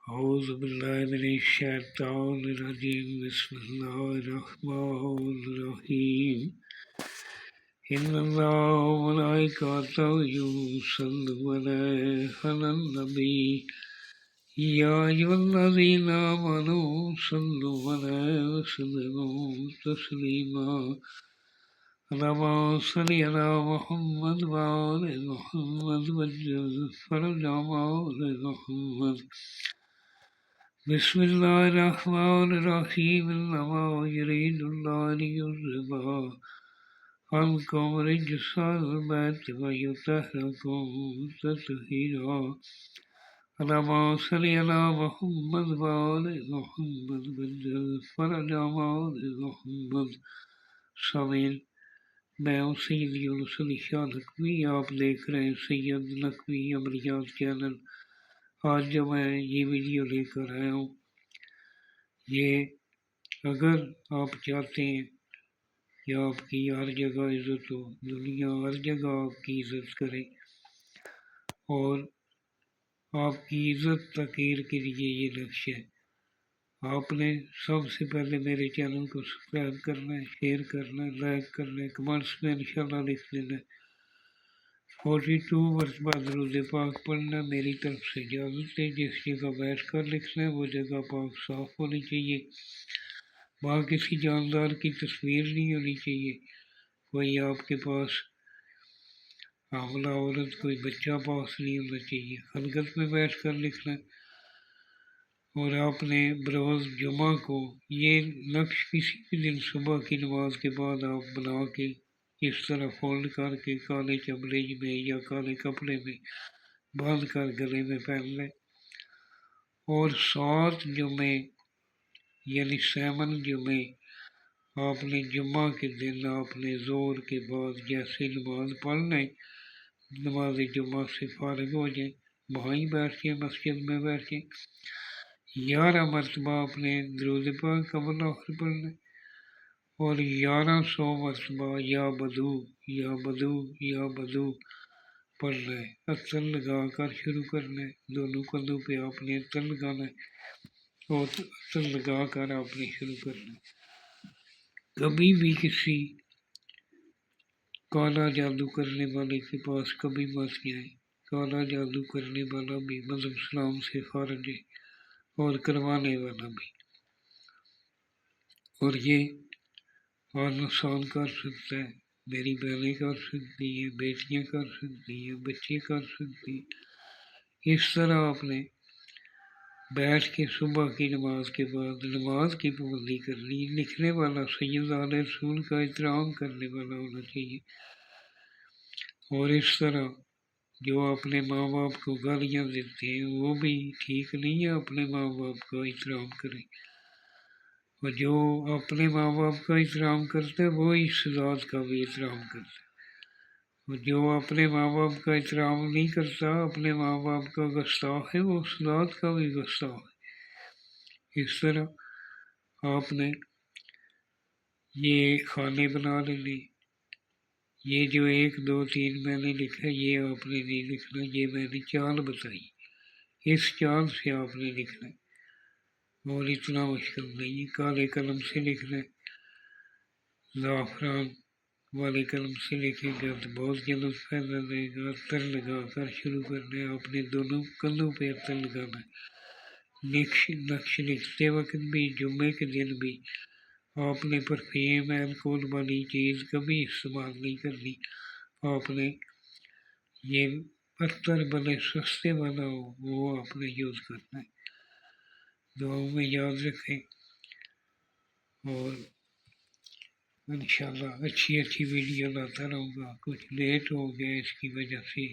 أعوذ بالله من الشيطان الرجيم بسم الله الرحمن الرحيم إن الله وملائكته يصلون على النبي يا أيها الذين آمنوا صلوا عليه وسلموا تسليما اللهم صل على محمد وآل محمد وجل فرج آل محمد بسم الله الرحمن الرحيم إنما يريد الله ليذهب عنكم رجس البيت ويطهركم تطهيرا اللهم صل على محمد وآل محمد وجل فرج آل محمد سامعین میں ہوں سید یونس علی شاہ نقوی. آپ دیکھ رہے ہیں سید نقوی عملیات چینل. آج جو میں یہ ویڈیو لے کر آیا ہوں، یہ اگر آپ چاہتے ہیں کہ آپ کی ہر جگہ عزت ہو، دنیا ہر جگہ آپ کی عزت کرے اور آپ کی عزت تقریر کے لیے یہ لکش ہے، آپ نے سب سے پہلے میرے چینل کو سبسکرائب کرنا ہے، شیئر کرنا ہے، لائک کرنا ہے، کمنٹس میں انشاءاللہ لکھ دینا ہے. 42 مرتبہ درود پاک پڑھنا میری طرف سے اجازت ہے. جس جگہ بیٹھ کر لکھنا ہے وہ جگہ پاک صاف ہونی چاہیے. وہاں کسی جاندار کی تصویر نہیں ہونی چاہیے. کوئی آپ کے پاس حاملہ عورت، کوئی بچہ پاس نہیں ہونا چاہیے. خلوت میں بیٹھ کر لکھنا ہے. اور آپ نے بروز جمعہ کو یہ نقش کسی بھی دن صبح کی نماز کے بعد آپ بنا کے اس طرح فولڈ کر کے کالے چمڑے میں یا کالے کپڑے میں باندھ کر گلے میں پہن لیں. اور 7 جمعے یعنی 7 جمعے آپ نے جمعہ کے دن آپ نے زور کے بعد جیسے نماز پڑھ لیں، نماز جمعہ سے فارغ ہو جائیں، وہاں ہی بیٹھ جائیں، مسجد میں بیٹھ جائیں. 11 مرتبہ آپ نے درود پاک کا آخر پڑھنا ہے اور 1100 مرتبہ یا بدو یا بدو یا بدو پڑھنا ہے. عطر لگا کر شروع کرنا ہے. دونوں کندھوں پہ آپ نے عطر لگانا ہے اور عطر لگا کر آپ نے شروع کرنا ہے. کبھی بھی کسی کالا جادو کرنے والے کے پاس کبھی مت جائیں. کالا جادو کرنے والا بھی مذہب اسلام سے خارج ہے اور کروانے والا بھی. اور یہ انسان کر سکتا ہے، میری بہنیں کر سکتی ہیں، بیٹیاں کر سکتی ہیں، بچے کر سکتی ہیں. اس طرح آپ نے بیٹھ کے صبح کی نماز کے بعد نماز کی پابندی کرنی. لکھنے والا سید آل رسول کا احترام کرنے والا ہونا چاہیے. اور اس طرح جو اپنے ماں باپ کو گالیاں دیتے ہیں وہ بھی ٹھیک نہیں ہے. اپنے ماں باپ کا احترام کریں. اور جو اپنے ماں باپ کا احترام کرتا ہے وہ اس ذات کا بھی احترام کرتا ہے. اور جو اپنے ماں باپ کا احترام نہیں کرتا، اپنے ماں باپ کا گستاخ ہے، وہ اس ذات کا بھی گستاخ ہے. اس طرح آپ نے یہ کھانے بنا لینے. یہ جو 1 2 3 میں نے لکھا یہ آپ نے نہیں لکھنا، یہ میں نے چال بتائی. اس چال سے آپ نے لکھنا ہے اور اتنا مشکل نہیں ہے. کالے قلم سے لکھنا ہے. زعفران والے قلم سے لکھیں گے تو بہت جلد پھیلا رہے گا. عطر لگا کر شروع کرنا ہے. آپ نے دونوں کندھوں پہ عطر لگانا ہے. نقش لکھتے وقت بھی جمعے کے دن بھی آپ نے پرفیم الکحل والی چیز کبھی استعمال نہیں کرنی. آپ نے یہ عطر بھلے سستے والا ہو وہ آپ نے یوز کرنا ہے. دعاؤں میں یاد رکھیں اور انشاءاللہ اچھی ویڈیو لاتا رہوں گا. کچھ لیٹ ہو گیا اس کی وجہ سے،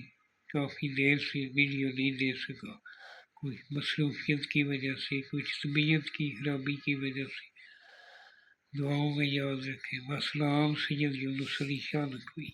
کافی دیر سے ویڈیو نہیں دے سکا. کچھ مصروفیت کی وجہ سے، کچھ طبیعت کی خرابی کی وجہ سے. دعاؤں میں یاد رکھیں. والسلام. سید یونس علی شاہ نقوی.